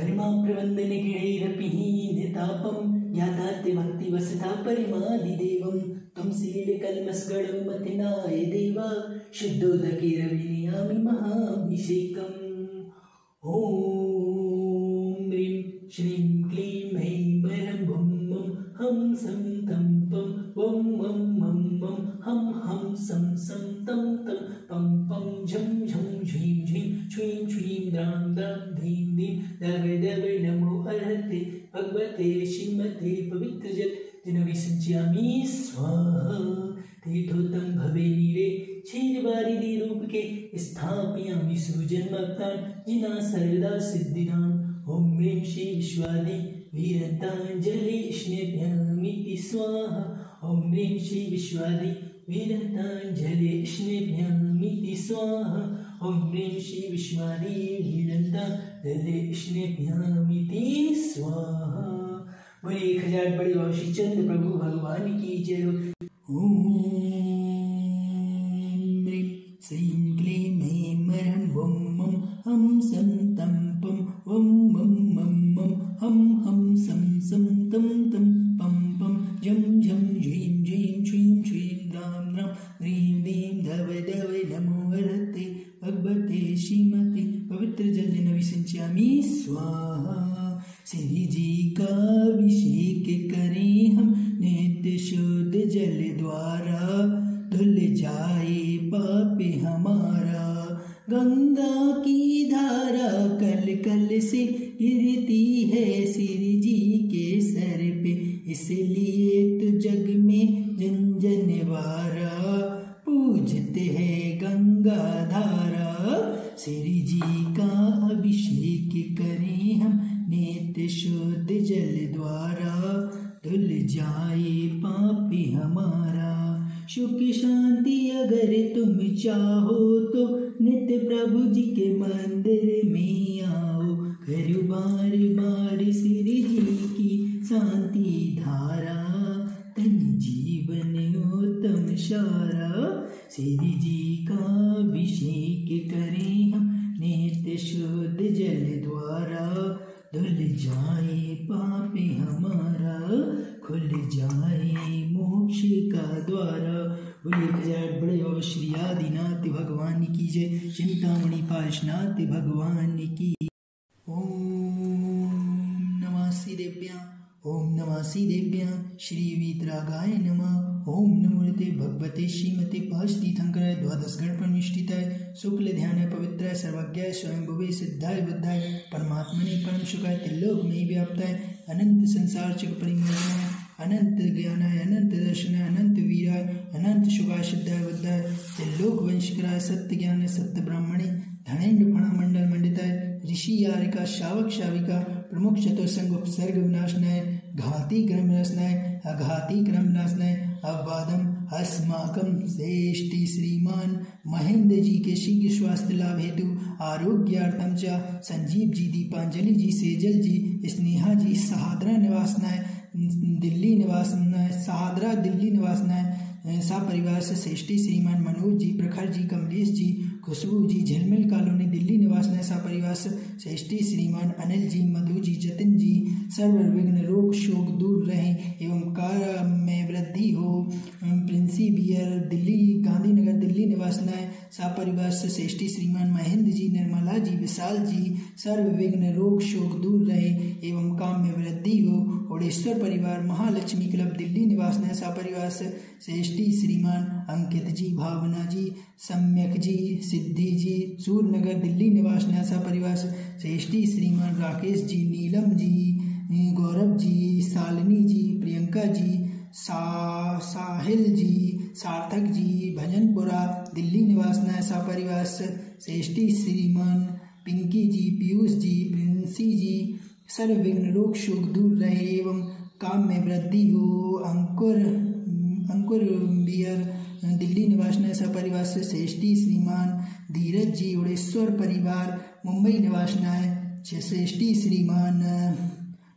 कर्मा प्रबंधन गिणैरपि नितापं यादात्य भक्ति वसता परिमादिदेवं त्वं शीलकल्मषगणं मतिनाय देवा शुद्धोदके रविनयामि महाभिषेकम्। ॐ ह्रीं श्रीं क्लीं ऐं मरं बं मं हं सं तं पं वं मं मं मं हं सं सं तं तं पं पं झं झं झ्रीं झ्रीं छ्वीं छ्वीं द्रां द्रां धीं धीं दवे दवे नमो अर्हते भगवते श्रीमते पवित्रजल जनविसञ्चयामि स्वाहा। तीर्थोत्तम भवे नीरे क्षीरवारिधि रूप के स्थापयामि सुजन्मक्तान् जिना सर्वदा सिद्धिदान्। ॐ ह्रीं श्री विश्वादि वीरताञ्जलि स्नेभ्यामिति स्वाहा। ॐ ह्रीं श्री विश्वादि वीरताञ्जलि स्नेभ्यामिति स्वाहा। ॐ ह्रीं श्री विश्वादि वीरताञ्जलि स्नेभ्यामिति स्वाहा। बोले 1000 बड़े बाबा श्री चंद्र प्रभु भगवान की जय। ॐ ह्रीं श्रीं क्लीं ऐं मरं वं मं हं सं तं पं वं मं मं मं हं सं सं तं तं पं पं झं झं झ्रीं झ्रीं छ्वीं छ्वीं द्रां द्रां ह्रीं ह्रीं धवे धवे नमो अर्हते भगवते श्रीमते पवित्रजलविसञ्चयामि स्वाहा। श्री जी का अभिषेक करें हम नित्य शुद्ध जल द्वारा धुल जाए पाप हमारा। गंगा की धारा कल कल से गिरती है श्री जी के सर पे, इसलिए तो जग में जन जन वारा पूजते हैं गंगा धारा। श्री जी का अभिषेक करें हम नित्य शुद्ध जल द्वारा धुल जाए पाप हमारा। सुख शांति अगर तुम चाहो तो नित्य प्रभु जी के मंदिर में आओ, करो बार बार श्री जी की शांति धारा, तन जीवन उत्तम सारा। श्री जी का अभिषेक करें हम नित्य शुद्ध जल द्वारा धुल जाए पाप हमारा, खुल जाए मोक्ष का द्वारा। बोले 1000 बड़े बाबा श्री आदिनाथ भगवान की जय, चिंतामणि पार्श्वनाथ भगवान की। ओम नमः श्रीदेव्यां, ओम नमः श्रीदेव्यां श्री वीतरागाय नमः। ओम नमोते भगवते श्रीमते पार्श्वतीर्थंकराय द्वादश गण परमिष्ठिताय शुक्ल ध्यानाय पवित्राय सर्वज्ञाय स्वयंभुवे सिद्धाय बुद्धाय परमात्मने परम सुखाय त्रिलोक में व्याप्ताय अनंत संसार चक परिमोचनाय अनंत ज्ञानाय अनंत दर्शनाय अनंत वीराय अनंत सुखाय सिद्धाय बुद्धाय त्रिलोक वंशकराय सत्य ज्ञान सत्य ब्राह्मणे धनेन्द्र फणा मंडल मंडिताय ऋषि यारिका शावक शाविका प्रमुख चतुर्संग उपसर्ग विनाशनाय घाती क्रम नाशनाय अघाती क्रम नाशनाय अववादम अस्माकं श्रेष्ठी श्रीमान महेंद्र जी के शीघ्र स्वास्थ्य लाभ हेतु आरोग्यार्थम च संजीव जी दीपांजलि जी सेजल जी स्नेहा जी सहादरा निवासनाय दिल्ली निवासनाय सहादरा दिल्ली निवासनाय सा परिवार से श्रेष्ठी श्रीमान मनोज जी प्रखर जी कमलेश जी खुशबू जी झिलमिल कॉलोनी दिल्ली निवासनाय सा परिवार से श्रेष्ठी श्रीमान अनिल जी मधु जी जतिन जी सर्व विघ्न रोग शोक दूर रहें एवं कार्य में वृद्धि हो। प्रिंसी बियर दिल्ली गांधीनगर दिल्ली निवासनाय सा परिवार से श्रेष्ठी श्रीमान महेंद्र जी निर्मला जी विशाल जी सर्व विघ्न रोग शोक दूर रहे एवं काम में वृद्धि हो। ओडेश्वर परिवार महालक्ष्मी क्लब दिल्ली निवासनाय सा परिवार से श्रेष्ठी श्रीमान अंकित जी भावना जी सम्यक जी सिद्धि जी सूरनगर दिल्ली निवासनाय सा परिवार से श्रेष्ठी श्रीमान राकेश जी नीलम जी गौरव जी शालिनी जी प्रियंका जी साहिल जी सार्थक जी भजनपुरा दिल्ली निवासनाय सा परिवार से श्रेष्ठी श्रीमान पिंकी जी पीयूष जी प्रिंसी जी सर्व विघ्न रोग शोक दूर रहे एवं काम में वृद्धि हो। अंकुर बियर दिल्ली निवासनाय सा परिवार से श्रेष्ठी श्रीमान धीरज जी ओडेश्वर परिवार मुंबई निवासनाय श्रेष्ठी श्रीमान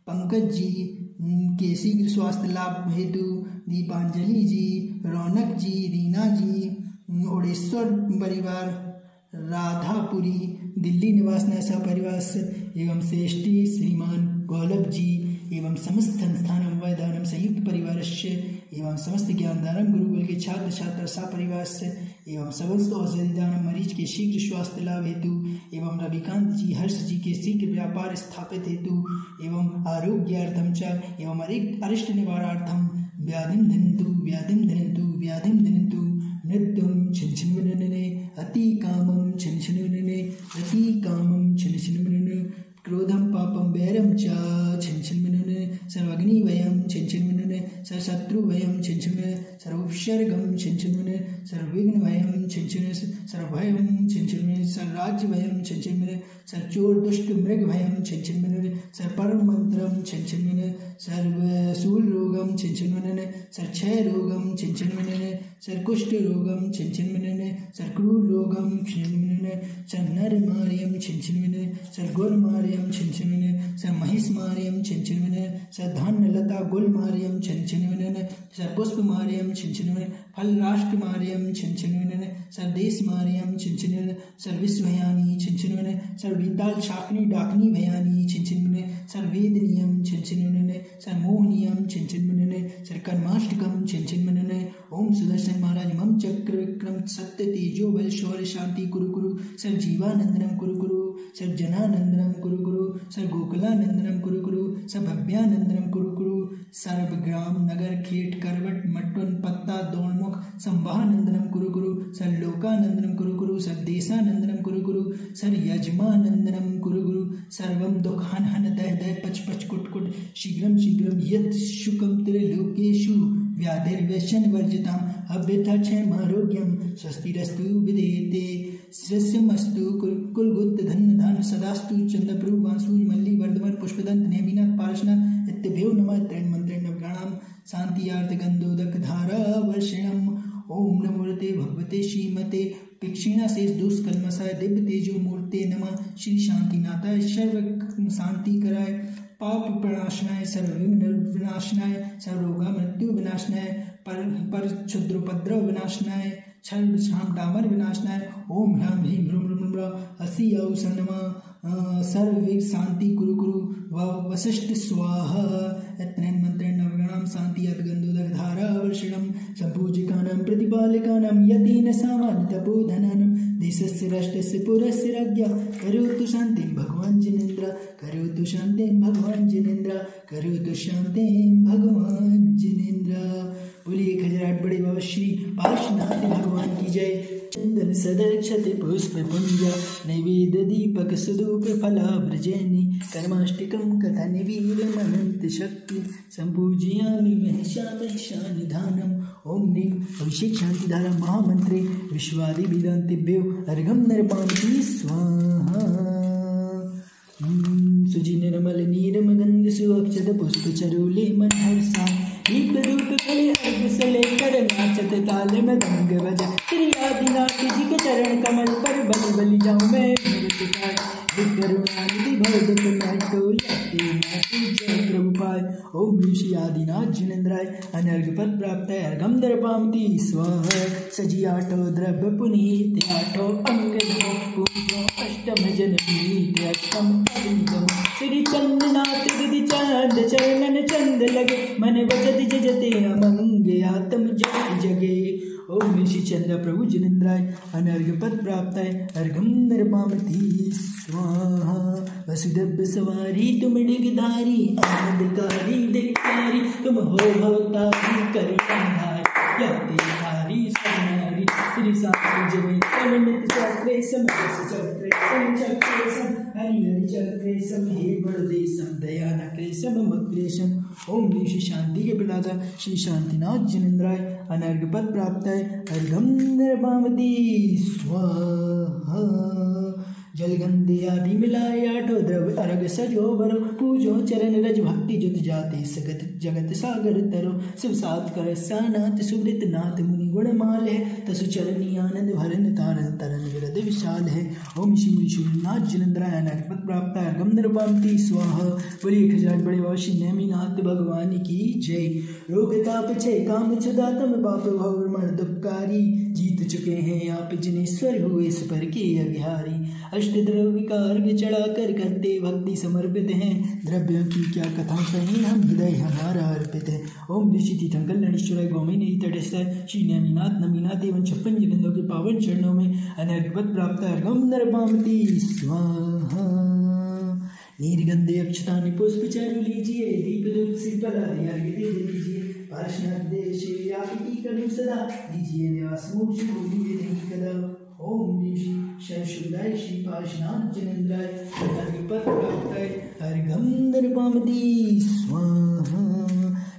पंकज जी के शीघ्र स्वास्थ्य लाभ हेतु दीपांजलि जी रौनक जी रीना जी ओडेश्वर परिवार राधापुरी दिल्ली निवासनाय सा परिवार से एवं श्रेष्ठी श्रीमान गौलभ जी एवं समस्त संस्थान वैदानम संयुक्त परिवारस्य एवं समस्त ज्ञानदानम गुरुकुल के छात्र छात्रा सा परिवारस्य एवं समस्त औषधिदानम मरीज के शीघ्र स्वास्थ्य लाभ हेतु एवं रविकांत जी हर्ष जी के शीघ्र व्यापार स्थापित हेतु एवं आरोग्यार्थम च एवं अरिष्ट निवारार्थम व्याधिम धनन्तु नृत्यं छिन्छिन्वनने अति कामं छिन्छिन्वनने अति कामं छिन्छिन्वनने क्रोधम पापम वैरम च छिन्छिन्वनने सर्वाग्निवयं छिन्छिन्वनने सर्वशत्रुवयं छिन्छिन्वनने सर्वोपसर्गं छिन्छिन्वनने सर्वविघ्नवयं छिन्छिन्वनने सर्वभयं छिन्छिन्वनने सर्वराज्यवयं छिन्छिन्वनने सर्वचोरदुष्टमृगभयं छिन्छिन्वनने सर्वपरममन्त्रं छिन्छिन्वनने सर्वशूलरोगं छिन्छिन्वनने सर्वक्षयरोगं छिन्छिन्वनने सर्वकुष्ठरोगं छिन्छिन्वनने सर्वक्रूररोगं छिन्छिन्वनने सर्वनरमार्यं छिन्छिन्वनने सर्वगोलमार्यं छिन्छिन्वनने सर्वमहिषमार्यं छिन्छिन्वनने सर्वधान्यलता गोलमार्यं छिन्छिन्वनने सर्वपुष्पमार्यं छिन्छिन्वनने फलराष्ट्रमार्यं छिन्छिन्वनने सर्वदेशमार्यं छिन्छिन्वनने सर्वविश्वभयानि छिन्छिन्वनने सर्वविताल शाकनी डाकनी भयानि छिन्छिन्वनने सर्ववेदनीयं छिन्छिन्वनने सर्वमोहनीयं छिन्छिन्वनने सर्वकर्माष्टकं छिन्छिन्वनने ओम सुदर्शन महाराज मम चक्र विक्रम सत्य तेजो बल शौर्य शांति कुरु कुरु सर्व जीवानंदनम कुरु कुरु सर्व जनानंदनम कुरु कुरु सर्व गोकुलानंदनम कुरु कुरु सर्व भव्यानंदनम कुरु कुरु सर्व ग्राम नगर खेट करवट मटवन पत्ता दौड़मुख संवाहानंदनम कुरु कुरु सर्व लोकानंदनम कुरु कुरु सर्व देशानंदनम कुरु कुरु सर्व यजमानंदनम कुरु कुरु सर्वम दुखान हन दह दह पच पच कुट कुट शीघ्रम शीघ्रम यत् शुकम त्रिलोकेषु व्याधिर्व्यसन वर्जिताम अभ्यथक्षेमारोग्यम स्वस्तिरस्तु विधेयते श्रेष्ठमस्तु कुलगुप्त धन धान सदास्तु चंद्रप्रभु वांसूरी मल्ली वर्धमान पुष्पदंत नेमिनाथ पार्शनाथ इत्यभ्यो नमः त्रण मंत्रेण नवगणाम शांतियार्थ गंधोदक धारा वर्षिणम ओम नमोते भगवते श्रीमते पिक्षिणा शेष दुष्कल्मषाय दिव्य तेजो मूर्ते नमः श्री शांतिनाथाय सर्व शांति कराय पाप प्रणाशनाय सर्वविघ्न विनाशनाय सर्वरोगा मृत्यु विनाशनाय पर क्षुद्रोपद्रव विनाशनाय छल शाम डामर विनाशनाय ओम ह्राम ह्रीम ह्रूम ह्रूम हसी औस नमः सर्व शांति कुरु कुरु वशिष्ठ स्वाहा यत्नेन मंत्रेण नवगणाम शांति अद्गंधोदक धारा वर्षिणम संपूजिकानां प्रतिपालिकानां यतीन सामान्य तपोधनानां देशस्य राष्ट्रस्य पुरस्य राज्ञा करोतु शान्तिं भगवान् जिनेन्द्र करोतु शान्तिं भगवान् जिनेन्द्र करोतु शान्तिं भगवान् जिनेन्द्र। बोलिए खजराट बड़े बाबा श्री पार्श्वनाथ भगवान की जय। चंदन सदक्षते पुष्प पुंज नैवेद्य दीपक सुदूप फलाब्रजैनी कर्माष्टिकं कथा निवीरमनंत शक्ति संपूजयामि महिषानिधानम्। ओम ह्रीं अभिषेक शांति धारा महामंत्रे विश्वादि वेदांतिभ्यो अर्घम नर्पामि स्वाहा। सुजि निर्मल नीरम गंध सुअक्षत पुष्प चरोले मनहर्षा दीप रूप कले अर्घ सले कर नाचत ताल मृदंग बज श्री आदिनाथ जी के चरण कमल पर बलि बलि जाऊं मैं मृतकाय करुणानिधि भव दुख नाटो यते नाटो जय प्रभु पाय। ओम ऋषि आदिनाथ जिनेन्द्राय अनर्घ पद प्राप्त अर्घम दर्पामि स्वाहा। सजी आठो द्रव्य पुनीत आठो अंग पूजो अष्टम जन पुनीत अष्टम अभिगम श्री चंद्रनाथ विधि चंद चरणन चंद लगे मन बजत जजते अमंग आत्म जग जगे। ओम ऋषि चंद्र प्रभु जिनेन्द्राय अनर्घ पद प्राप्त अर्घम नर्पामि स्वाहा। वसुदेव सवारी तुम डिगधारी आनंदकारी दिखकारी तुम हो भवतारी करुणाधारी यतिहारी सरनारी श्री साधु जमे अनंत चक्रे समरस चक्रे चक्रे सम हरि हरि चक्रे सम हे बड़देशम दयानक्रे सम मक्रेशम। ओम ऋषि शांति के प्रदाता श्री शांतिनाथ जिनेन्द्राय अनर्घ पद प्राप्त अर्घम नर्पामि स्वाहा। जलगंधि आदि मिलाए आठो द्रव्य अर्घ सजो बरो पूजो चरण रज भक्ति जुत जाते सगत जगत सागर तरो शिव सात कर सानाथ सुकृत नाथ मुनि गुण माल है तसु चरणी आनंद भरन तारन तरन विरद विशाल है। ओम श्री शिवनाथ जिनेन्द्राय अनर्घ पद प्राप्त अर्घम नर्पामि स्वाहा। बोलिए खजान बड़े बाबा श्री नेमिनाथ भगवान की जय। रोग ताप छय काम छुदातम पाप भव मर्दुपकारी जीत चुके हैं आप जिनेश्वर हुए इस पर के अज्ञारी। अष्टद्रव्य विकार में चढ़ाकर करते भक्ति समर्पित हैं, द्रव्यों की क्या कथा कहें हम, हृदय हमारा अर्पित है। ओम दिशिति थंकलणीश्वराय गौमिनी तटस्थाय श्री नमीनाथ नमीनाथ एवं 56 जिनेन्द्रों के पावन चरणों में अनर्घपत प्राप्त अर्घम नरपामती स्वाहा। नीरगंधे अक्षतानि पुष्प चारु लीजिए, दीप धूप सिर पर अर्घ्य दे दीजिए। पार्षद देश व्यापी करुण सदा, दीजिए निवास मोक्ष को दिए नहीं कदा। ओम ऋषि शैशुदाय श्री पार्षनाथ जिनेन्द्राय अर्घपत प्राप्ताय अर्घम नरपामती स्वाहा।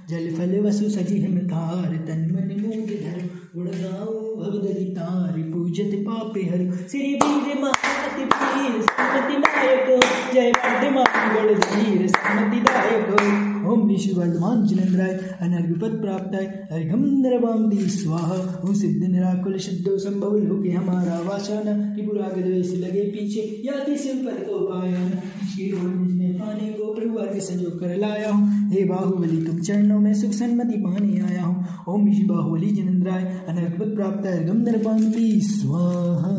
जल फल वसु सजि हिमतार, तन मन मोद धर गुण गाओ भवदलितार। पूजत पापे हर श्री वीर महामति वीर सुमति नायक, जय वर्धमान गणधीर सुमति दायक। ओम ऋषि वर्धमान जिनेन्द्राय अनर्घपत प्राप्ताय अर्घम नरपामती स्वाहा। ओम सिद्ध निराकुल सिद्धो संभव लोके हमारा वासना, त्रिपुराग द्वेष लगे पीछे या किसी पद को पाया न। इसके ढोल मुझमें पाने को प्रभु आगे संजोग कर लाया हूँ, हे बाहुबली तुम चरणों में सुख सन्मति पाने आया हूँ। ओम ऋषि बाहुबली जिनेन्द्राय अनर्घपत प्राप्ताय अर्घम नरपामती स्वाहा।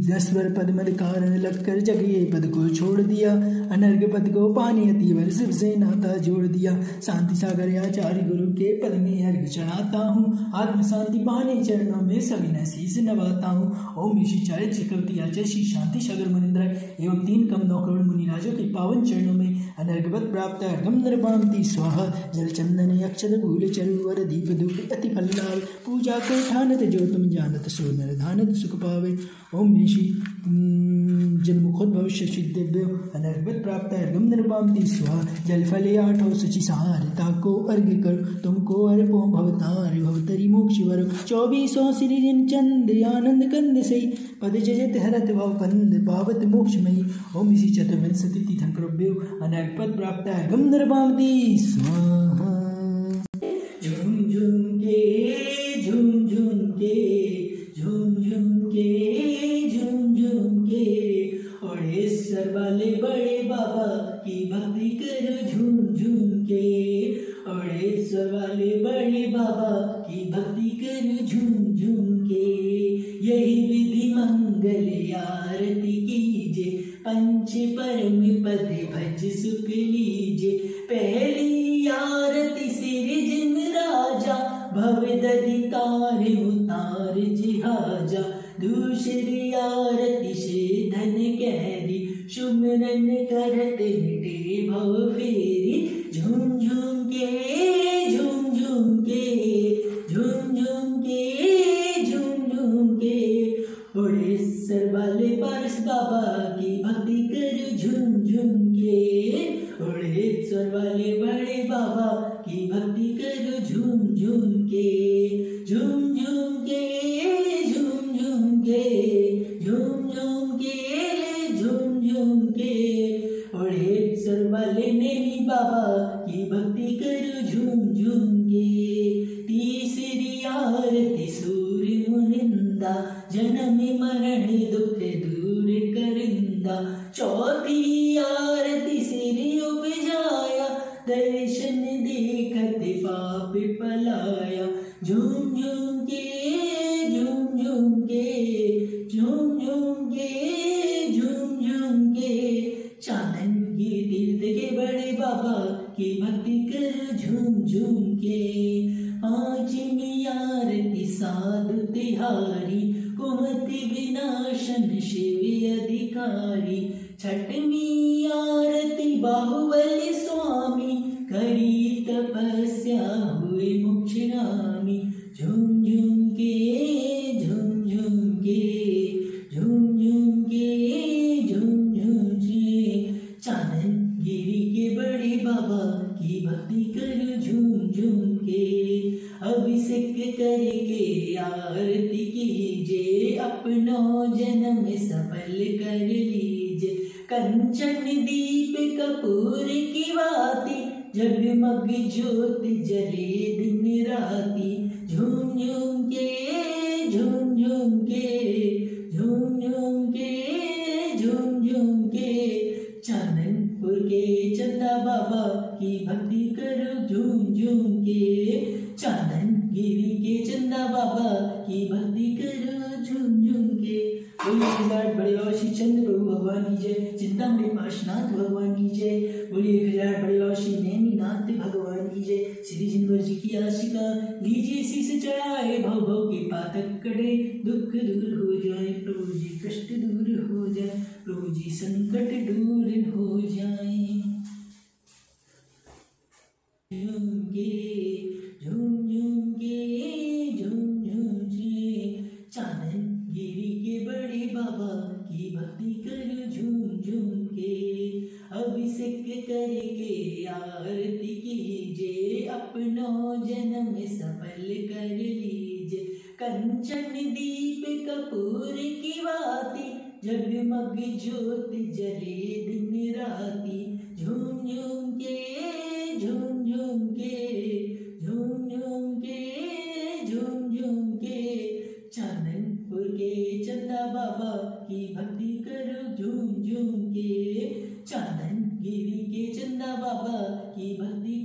10 वर पद मद कारण लगकर जग ये पद को छोड़ दिया, अनर्घ पद को पानी अति वर शिव से नाता जोड़ दिया। शांति सागर आचार्य गुरु के पद में अर्घ चढ़ाता हूँ, आत्म शांति पाने चरणों में सविनय शीश नवाता हूँ। ओम ऋषि चार्य चक्रवर्ती आचार्य श्री शांति सागर मुनिन्द्राय एवं 3 कम 9 करोड़ मुनिराजों के पावन चरणों में अनर्घपत प्राप्त अर्घम नरपामती स्वाहा। जल चंदन अक्षत भूल चरुवर दीप धूप अति फल लाल, पूजा को ठानत जो तुम जानत सो नर धानत सुख पावे। ओम ऋषि जन्मुखोद भविष्य सिद्धेभ्यो अनर्घपत प्राप्त अर्घम नरपामती स्वाहा। जल फले 8 शुचि सारिता को अर्घ्य करो, तुमको अर्पो भवतार भवतरी मोक्ष वरो। 24 श्री चंद्र आनंद कंद से पद जजत हरत भव कंद पावत मोक्षमयी। ओम ऋषि चतुर्विंशति तीर्थंकरेभ्यो अनर्घपत प्राप्त अर्घम नरपामती स्वाहा। झूम झूम के झूम झूम के झूम झूम के झूम झूम के, ओढ़ेश्वर वाले बड़े बाबा की भक्ति करो झूम झूम के। ओढ़ेश्वर वाले बड़े बाबा की भक्ति करो झूम झूम के। यही विधि मंगल आरती कीजे, पंच परम पद भज सुख लीजे। पहली आरती सिर जिन राजा, भवदधिकार उतार जिहाजा। दूसरी आरती से धन गहरी, सुमरन करत मिटे भव फेरी। झूम झूम के झूम झूम के झूम झूम के झूम झूम के, ओढ़ेश्वर वाले पारस बाबा की भक्ति कर झूम झूम के। ओढ़ेश्वर वाले बड़े बाबा की भक्ति कर झूम झूम के। झूम झूम के झूम झूम के झूम झूम के झूम झूम के, ओढ़ेश्वर वाले नेमी बाबा की भक्ति कर झूम झूम के। तीसरी आरती सूर्य मुनिंदा, जन्म मरण दुख दूर करिंदा। चौथी आरती सिर उपजाया, दर्शन देखत पाप पलाया। झूम झूम के झूम झूम के झूम झूम के झूम झूम के, चांदन गिरी तीर्थ के बड़े बाबा की भक्ति कर झूम झूम के। पांचवी आरती साधु तिहारी, कुमति विनाशन शिव अधिकारी। छठवीं आरती बाहुबली स्वामी, करी तपस्या हुए मोक्षगामी। झूम झूम के झूम झूम के झूम झूम के झूम झूम के, चांदन गिरी के बड़े बाबा की भक्ति कर झूम झूम के। अभिषेक करके आरती कीजे, अपनो जन्म सफल कर लीजे। कंचन दीप कपूर की बाती, जगमग ज्योत जले दिन राती। झूम झूम के झूम झूम के झूम झूम के झूम झूम के, चांदनपुर के चंदा बाबा की भक्ति करो झूम झूम के। चांदन गिरी के चंदा बाबा की भक्ति करो झूम झूम के। बोलिए घाट बड़े बाबा श्री चंद्र प्रभु भगवान की जय, चिंतामणि पार्श्वनाथ भगवान की जय। बोलिए घाट बड़े बाबा श्री नैनीनाथ भगवान की जय। श्री जिनवर जी की आशिका लीजिए शीश चढ़ाए, भव भव के पातक कटे, दुख दूर हो जाए प्रभु जी, कष्ट दूर हो जाए प्रभु जी, संकट दूर हो जाए। झूम झूम के झूम झूम से, चांदन गिरी के बड़े बाबा की भक्ति करो झूम झूम के। अभिषेक करके आरती कीजिए, अपनो जन्म सफल कर लीजिए। कंचन दीप कपूर की बाती, जगमग ज्योत जले दिन राती। झूम झूम के झूम झूम के झूम झूम के झूम झूम के, चांदनपुर के चंदा बाबा की भक्ति करो झूम झूम के। चांदन गिरी के चंदा बाबा की भक्ति